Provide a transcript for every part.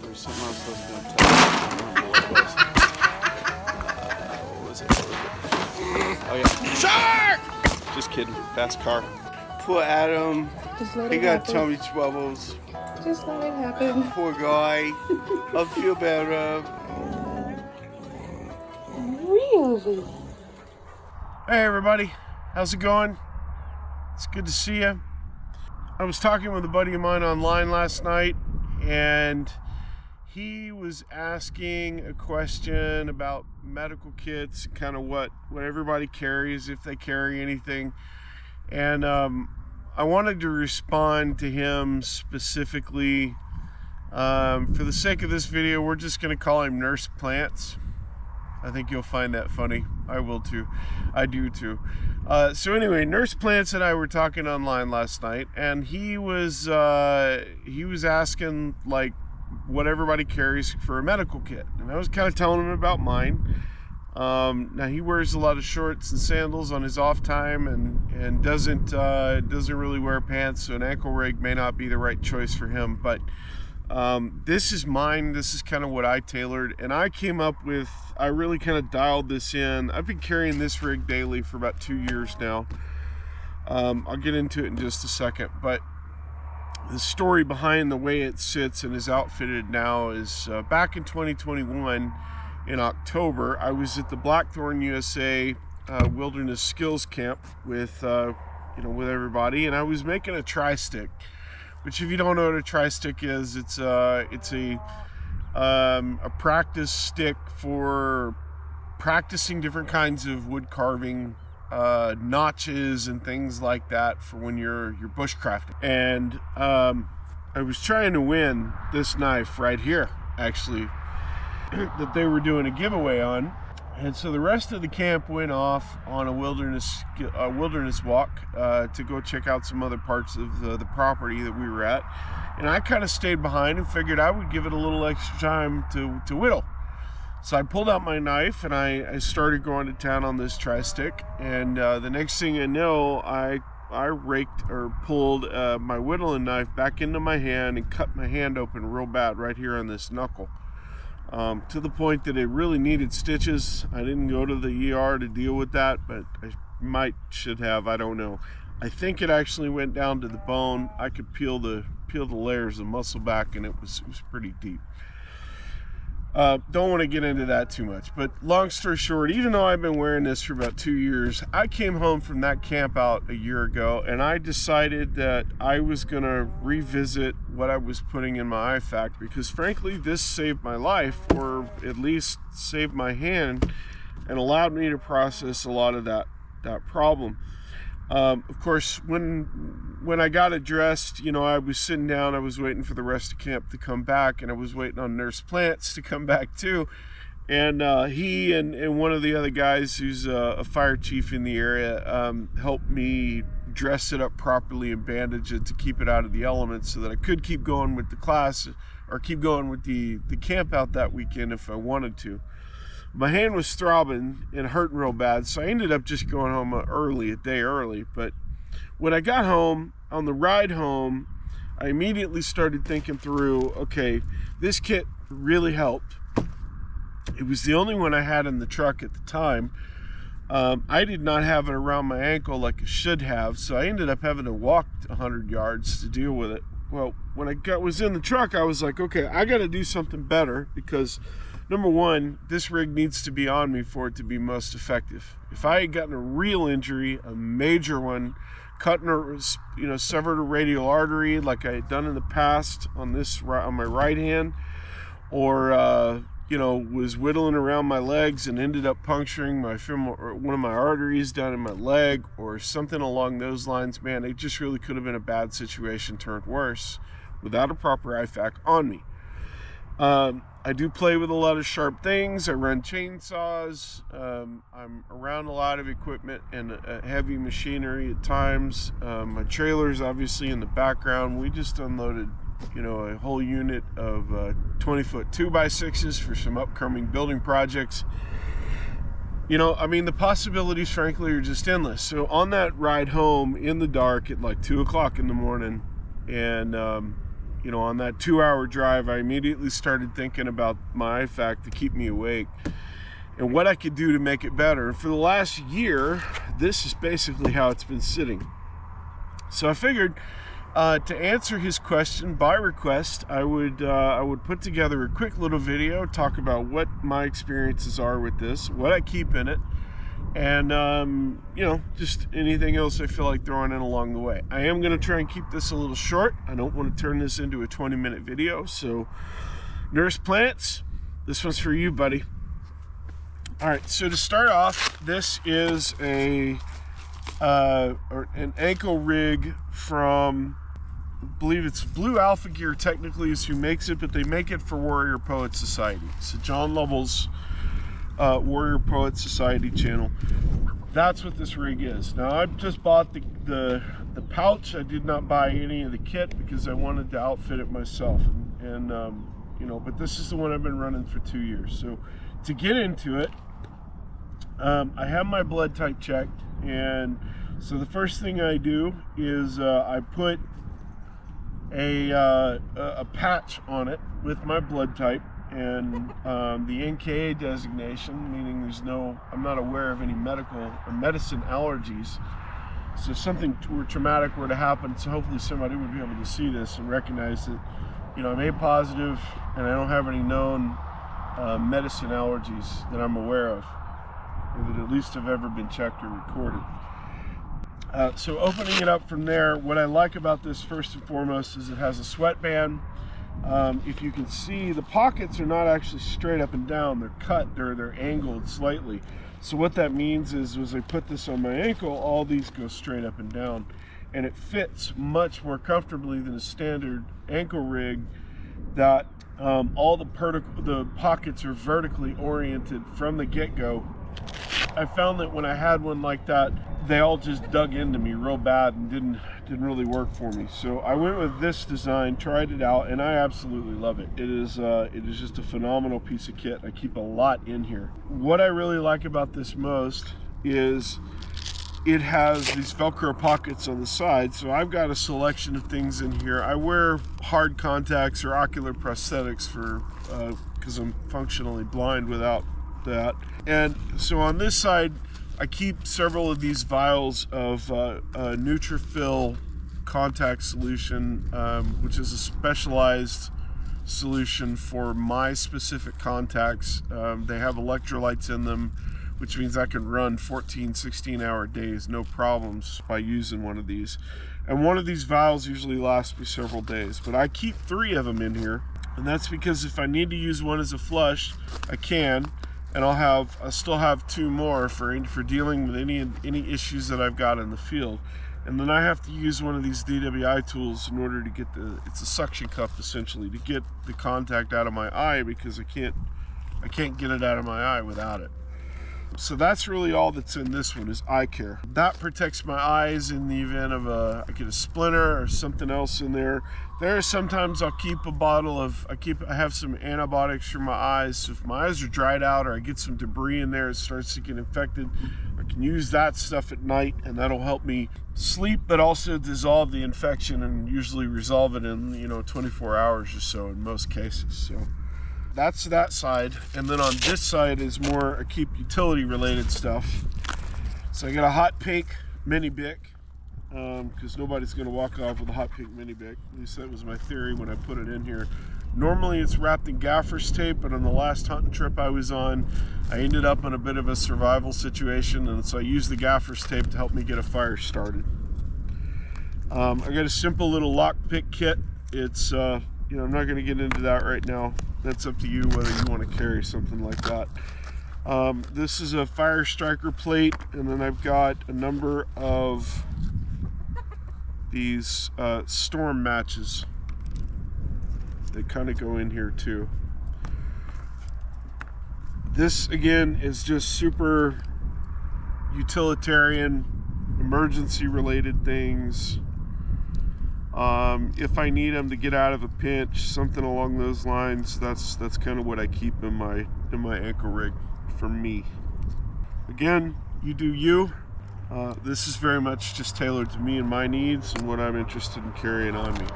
There's something else I was going to tell you. I don't remember what it was. What was it? Oh yeah. Shark! Just kidding. Fast car. Poor Adam. Just let He it got happen. tummy troubles. Just let it happen. Poor guy. I'll feel better. Really? Hey everybody, how's it going? It's good to see you. I was talking with a buddy of mine online last night, and he was asking a question about medical kits, kind of what everybody carries, if they carry anything. And I wanted to respond to him specifically. For the sake of this video, we're just going to call him Nurse Plants. I think you'll find that funny. I will too. I do too. So anyway, Nurse Plants and I were talking online last night, and he was asking like what everybody carries for a medical kit, and I was kind of telling him about mine. Now he wears a lot of shorts and sandals on his off time, and doesn't really wear pants, so an ankle rig may not be the right choice for him. But this is mine. This is kind of what I tailored, and I came up with, I really kind of dialed this in. I've been carrying this rig daily for about 2 years now. I'll get into it in just a second, but the story behind the way it sits and is outfitted now is back in 2021 in October, I was at the Blackthorn USA Wilderness Skills Camp with with everybody, and I was making a tri-stick. Which, if you don't know what a tri-stick is, it's a practice stick for practicing different kinds of wood carving, notches and things like that for when you're bushcrafting. And I was trying to win this knife right here, actually, that they were doing a giveaway on. And so the rest of the camp went off on a wilderness walk to go check out some other parts of the property that we were at. And I kind of stayed behind and figured I would give it a little extra time to whittle. So I pulled out my knife and I started going to town on this tri-stick. And the next thing I know, I raked or pulled my whittling knife back into my hand and cut my hand open real bad right here on this knuckle. To the point that it really needed stitches. I didn't go to the ER to deal with that, but I should have, I don't know. I think it actually went down to the bone. I could peel the layers of muscle back, and it was pretty deep. Don't want to get into that too much, but long story short, even though I've been wearing this for about 2 years, I came home from that camp out a year ago, and I decided that I was going to revisit what I was putting in my IFAK, because frankly, this saved my life, or at least saved my hand, and allowed me to process a lot of that problem. Of course, when I got it dressed, I was sitting down, I was waiting for the rest of camp to come back, and I was waiting on Nurse Plants to come back too. And he and one of the other guys who's a fire chief in the area helped me dress it up properly and bandage it to keep it out of the elements so that I could keep going with the class or keep going with the camp out that weekend if I wanted to. My hand was throbbing and hurting real bad, so I ended up just going home a day early. But when I got home, on the ride home, I immediately started thinking through, okay, this kit really helped. It was the only one I had in the truck at the time. I did not have it around my ankle like I should have, so I ended up having to walk 100 yards to deal with it. Well, when I was in the truck, I was like, okay, I got to do something better, because number one, this rig needs to be on me for it to be most effective. If I had gotten a real injury, a major one, cutting or severed a radial artery like I had done in the past on my right hand, or was whittling around my legs and ended up puncturing one of my arteries down in my leg, or something along those lines, man, it just really could have been a bad situation turned worse without a proper IFAK on me. I do play with a lot of sharp things. I run chainsaws. I'm around a lot of equipment and heavy machinery at times. My trailer's obviously in the background. We just unloaded, a whole unit of 20-foot 2x6s for some upcoming building projects. The possibilities, frankly, are just endless. So on that ride home in the dark at like 2 o'clock in the morning, and you know, on that 2-hour drive, I immediately started thinking about my IFAK to keep me awake and what I could do to make it better. For the last year, this is basically how it's been sitting. So I figured to answer his question by request, I would put together a quick little video, talk about what my experiences are with this, what I keep in it, and you know, just anything else I feel like throwing in along the way. I am going to try and keep this a little short. I don't want to turn this into a 20-minute video. So Nurse Plants, this one's for you, buddy. All right, so to start off, this is an ankle rig from, I believe it's Blue Alpha Gear technically is who makes it, but they make it for Warrior Poet Society. So John Lovell's Warrior Poet Society channel. That's what this rig is. Now I've just bought the pouch. I did not buy any of the kit because I wanted to outfit it myself, and you know, but this is the one I've been running for 2 years. So to get into it, I have my blood type checked, and so the first thing I do is I put a patch on it with my blood type and the NKA designation, meaning I'm not aware of any medical or medicine allergies. So if something traumatic were to happen, so hopefully somebody would be able to see this and recognize that, you know, I'm A positive and I don't have any known medicine allergies that I'm aware of, or that at least have ever been checked or recorded. So opening it up from there, what I like about this first and foremost is it has a sweatband. If you can see, the pockets are not actually straight up and down, they're cut, they're angled slightly. So what that means is as I put this on my ankle, all these go straight up and down, and it fits much more comfortably than a standard ankle rig that all the pockets are vertically oriented from the get-go. I found that when I had one like that, they all just dug into me real bad and didn't really work for me. So I went with this design, tried it out, and I absolutely love it. It is just a phenomenal piece of kit. I keep a lot in here. What I really like about this most is it has these Velcro pockets on the side. So I've got a selection of things in here. I wear hard contacts or ocular prosthetics for because I'm functionally blind without that. And so on this side, I keep several of these vials of Neutrophil contact solution, which is a specialized solution for my specific contacts. They have electrolytes in them, which means I can run 14, 16-hour days, no problems, by using one of these. And one of these vials usually lasts me several days, but I keep 3 of them in here, and that's because if I need to use one as a flush, I can. And I'll still have 2 more for dealing with any issues that I've got in the field. And then I have to use one of these DWI tools in order to get it's a suction cup essentially, to get the contact out of my eye, because I can't get it out of my eye without it. So that's really all that's in this one, is eye care. That protects my eyes in the event of I get a splinter or something else in there. There are sometimes I'll keep a bottle of, I have some antibiotics for my eyes. So if my eyes are dried out or I get some debris in there, it starts to get infected, I can use that stuff at night, and that'll help me sleep, but also dissolve the infection and usually resolve it in, you know, 24 hours or so in most cases. So that's that side. And then on this side is more I keep utility related stuff. So I got a hot pink mini Bic, because nobody's going to walk off with a hot pink mini Bic. At least that was my theory when I put it in here. Normally it's wrapped in gaffer's tape, but on the last hunting trip I was on, I ended up in a bit of a survival situation, and so I used the gaffer's tape to help me get a fire started. I got a simple little lockpick kit. It's you know, I'm not going to get into that right now. That's up to you whether you want to carry something like that. This is a fire striker plate, and then I've got a number of these storm matches that kind of go in here too. This again is just super utilitarian, emergency related things. If I need them to get out of a pinch, something along those lines, that's kind of what I keep in my ankle rig for me. Again, you do you. This is very much just tailored to me and my needs and what I'm interested in carrying on me.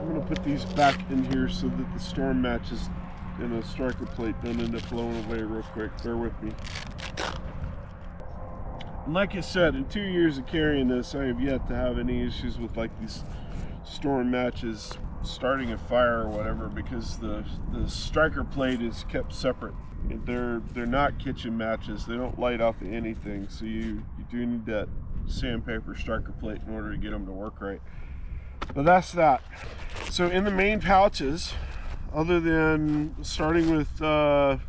I'm going to put these back in here so that the storm matches in a striker plate don't end up blowing away real quick. Bear with me. And like I said, in 2 years of carrying this, I have yet to have any issues with like these storm matches starting a fire or whatever, because the striker plate is kept separate. They're not kitchen matches. They don't light off anything, so you do need that sandpaper striker plate in order to get them to work right. But that's that. So in the main pouches, other than starting with, we'll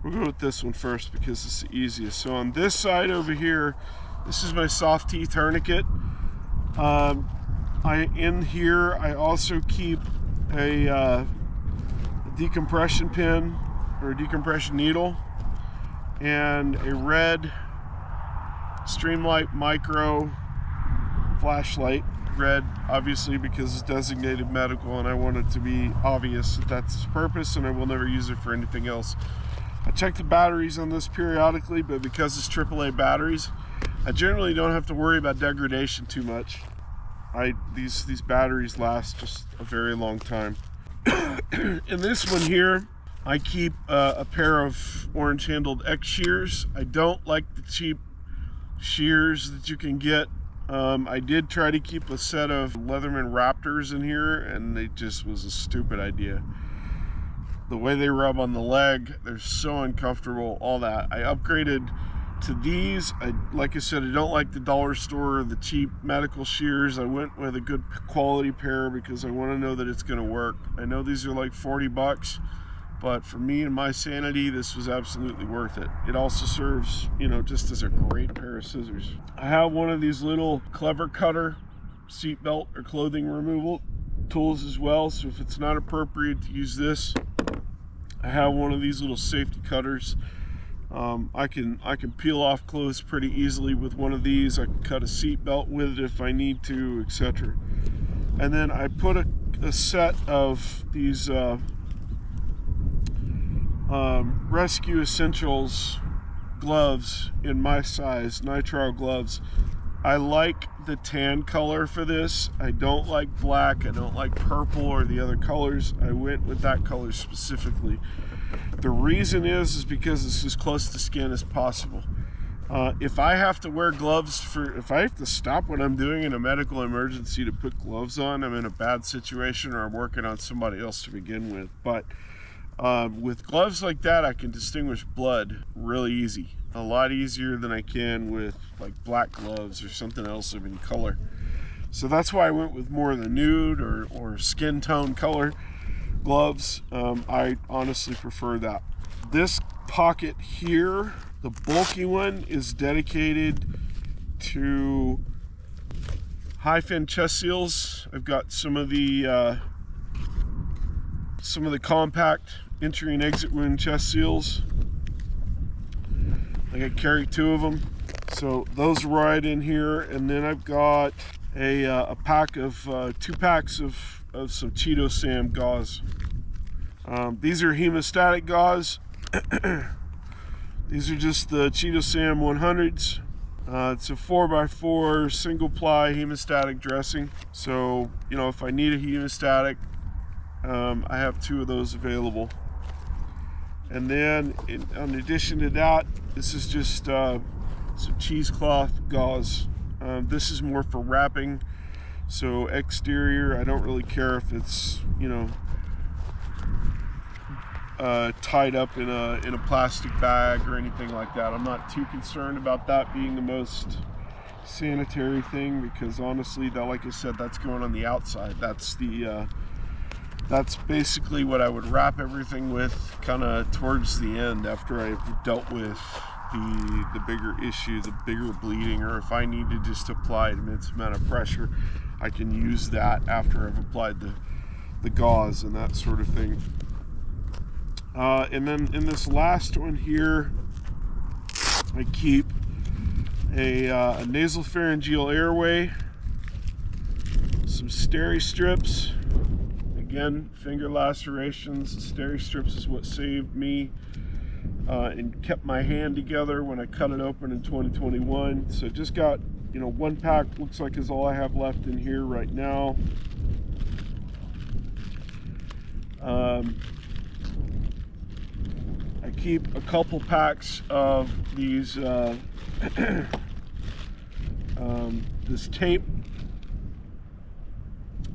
go with this one first because it's the easiest. So on this side over here, this is my soft T tourniquet. In here, I also keep a decompression pin or a decompression needle and a red Streamlight Micro flashlight. Red, obviously, because it's designated medical, and I want it to be obvious that that's its purpose, and I will never use it for anything else. I check the batteries on this periodically, but because it's AAA batteries, I generally don't have to worry about degradation too much. These batteries last just a very long time. In this one here, I keep a pair of orange-handled X shears. I don't like the cheap shears that you can get. I did try to keep a set of Leatherman Raptors in here, and it just was a stupid idea. The way they rub on the leg, they're so uncomfortable, all that. I upgraded to these. Like I said, I don't like the dollar store, the cheap medical shears. I went with a good quality pair because I want to know that it's going to work. I know these are like 40 bucks, but for me and my sanity, this was absolutely worth it. It also serves, you know, just as a great pair of scissors. I have one of these little Clever Cutter seatbelt or clothing removal tools as well, so if it's not appropriate to use this, I have one of these little safety cutters. I can peel off clothes pretty easily with one of these. I can cut a seatbelt with it if I need to, etc. And then I put a set of these Rescue Essentials gloves in my size, nitrile gloves. I like the tan color for this. I don't like black, I don't like purple or the other colors. I went with that color specifically. The reason is because it's as close to skin as possible. If I have to wear gloves if I have to stop what I'm doing in a medical emergency to put gloves on, I'm in a bad situation or I'm working on somebody else to begin with. But with gloves like that, I can distinguish blood really easy. A lot easier than I can with like black gloves or something else of any color. So that's why I went with more of the nude or skin tone color gloves. I honestly prefer that. This pocket here, the bulky one, is dedicated to high fin chest seals. I've got some of the compact entry and exit wound chest seals. I carry 2 of them, so those right in here. And then I've got a pack of 2 packs of some Cheeto Sam gauze. These are hemostatic gauze. These are just the Cheeto Sam 100s. It's a 4x4 single ply hemostatic dressing. So, you know, if I need a hemostatic, I have 2 of those available. And then in addition to that, this is just some cheesecloth gauze. This is more for wrapping. So exterior, I don't really care if it's, you know, tied up in a plastic bag or anything like that. I'm not too concerned about that being the most sanitary thing, because honestly, that, like I said, that's going on the outside. That's basically what I would wrap everything with kind of towards the end after I've dealt with the bigger issue, the bigger bleeding, or if I need to just apply an immense amount of pressure, I can use that after I've applied the gauze and that sort of thing. And then in this last one here, I keep a nasopharyngeal airway, some steri strips. Again, finger lacerations. The steri strips is what saved me and kept my hand together when I cut it open in 2021. So just got, you know, 1 pack, looks like is all I have left in here right now. I keep a couple packs of these this tape.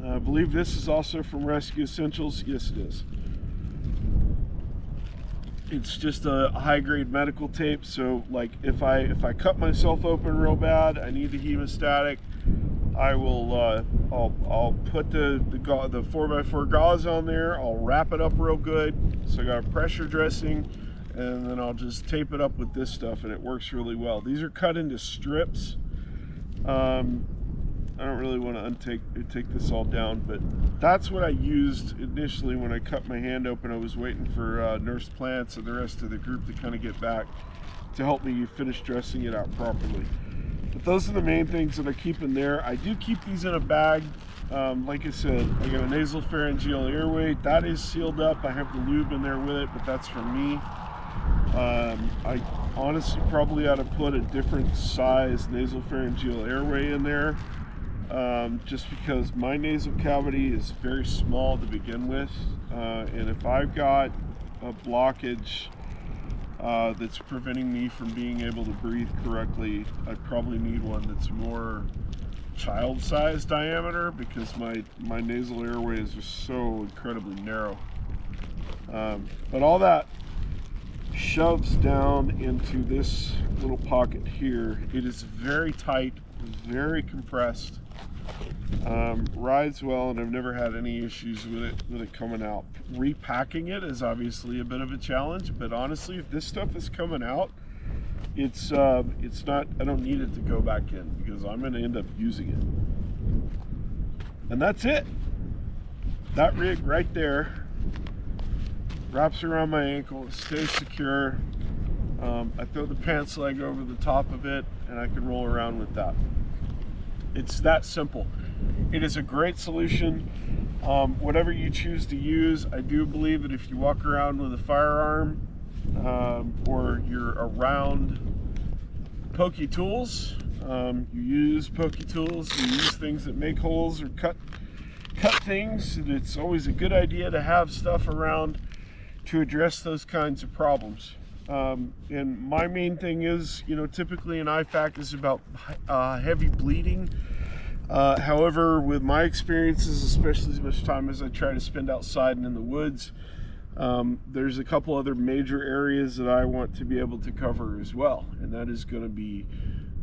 I believe this is also from Rescue Essentials. Yes, it is. It's just a high-grade medical tape. So, like, if I cut myself open real bad, I need the hemostatic. I will I'll put the 4x4 gauze on there. I'll wrap it up real good. So I got a pressure dressing, and then I'll just tape it up with this stuff, and it works really well. These are cut into strips. I don't really want to take this all down, but that's what I used initially when I cut my hand open. I was waiting for Nurse Plants and the rest of the group to kind of get back to help me finish dressing it out properly. But those are the main things that I keep in there. I do keep these in a bag. Like I said, I got a nasal pharyngeal airway. That is sealed up. I have the lube in there with it, but that's for me. I honestly probably ought to put a different size nasal pharyngeal airway in there, just because my nasal cavity is very small to begin with, and if I've got a blockage that's preventing me from being able to breathe correctly, I probably need one that's more child-sized diameter, because my nasal airway is just so incredibly narrow. But all that shoves down into this little pocket here. It is very tight, very compressed, rides well, and I've never had any issues with it coming out. Repacking it is obviously a bit of a challenge, but honestly, if this stuff is coming out, it's not, I don't need it to go back in, because I'm going to end up using it. And that's it. That rig right there wraps around my ankle, it stays secure. I throw the pants leg over the top of it, and I can roll around with that. It's that simple. It is a great solution. Whatever you choose to use, I do believe that if you walk around with a firearm, or you're around pokey tools, you use pokey tools, you use things that make holes or cut things, it's always a good idea to have stuff around to address those kinds of problems. And my main thing is, typically an IFAC is about heavy bleeding. However, with my experiences, especially as much time as I try to spend outside and in the woods, there's a couple other major areas that I want to be able to cover as well. And that is going to be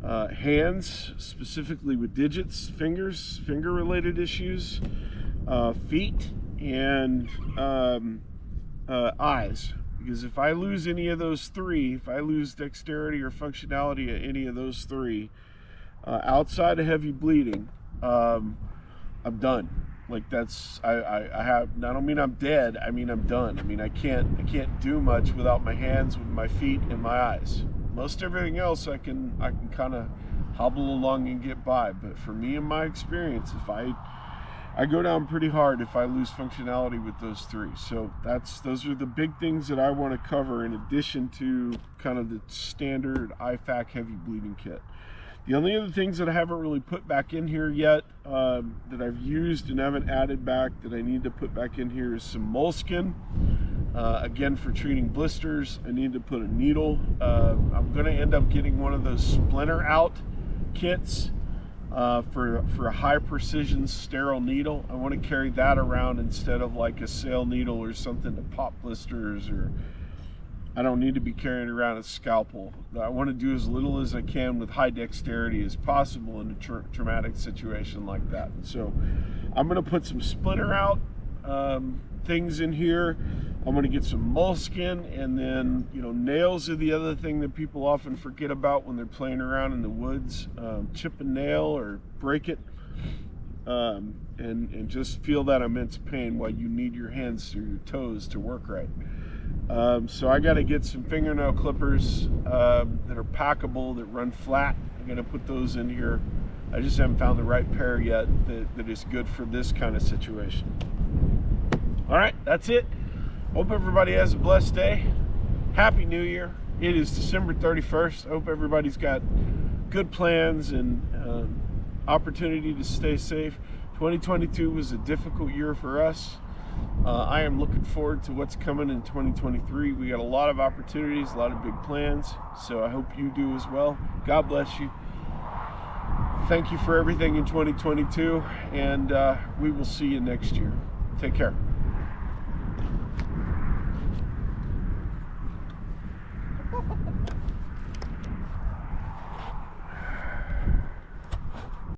hands, specifically with digits, fingers, finger-related issues, feet, and eyes. Because if I lose any of those three, if I lose dexterity or functionality at any of those three, outside of heavy bleeding, I'm done. Like, that's, I don't mean I'm dead, I mean I'm done. I mean, I can't do much without my hands, with my feet, and my eyes. Most everything else I can kind of hobble along and get by. But for me, in my experience, if I go down pretty hard if I lose functionality with those three. So those are the big things that I want to cover, in addition to kind of the standard IFAC heavy bleeding kit. The only other things that I haven't really put back in here yet, that I've used and haven't added back, that I need to put back in here, is some moleskin. Again, for treating blisters, I need to put a needle. I'm going to end up getting one of those splinter out kits for a high precision sterile needle. I want to carry that around instead of like a sail needle or something to pop blisters, or I don't need to be carrying around a scalpel. I want to do as little as I can with high dexterity as possible in a traumatic situation like that. So I'm going to put some splinter out things in here. I'm going to get some moleskin, and then, nails are the other thing that people often forget about when they're playing around in the woods. Chip a nail or break it, and just feel that immense pain while you need your hands or your toes to work right. So I got to get some fingernail clippers that are packable, that run flat. I'm going to put those in here. I just haven't found the right pair yet that is good for this kind of situation. All right, that's it. Hope everybody has a blessed day. Happy New Year. It is December 31st. I hope everybody's got good plans and opportunity to stay safe. 2022 was a difficult year for us. I am looking forward to what's coming in 2023. We got a lot of opportunities, a lot of big plans, so I hope you do as well. God bless you. Thank you for everything in 2022, and we will see you next year. Take care.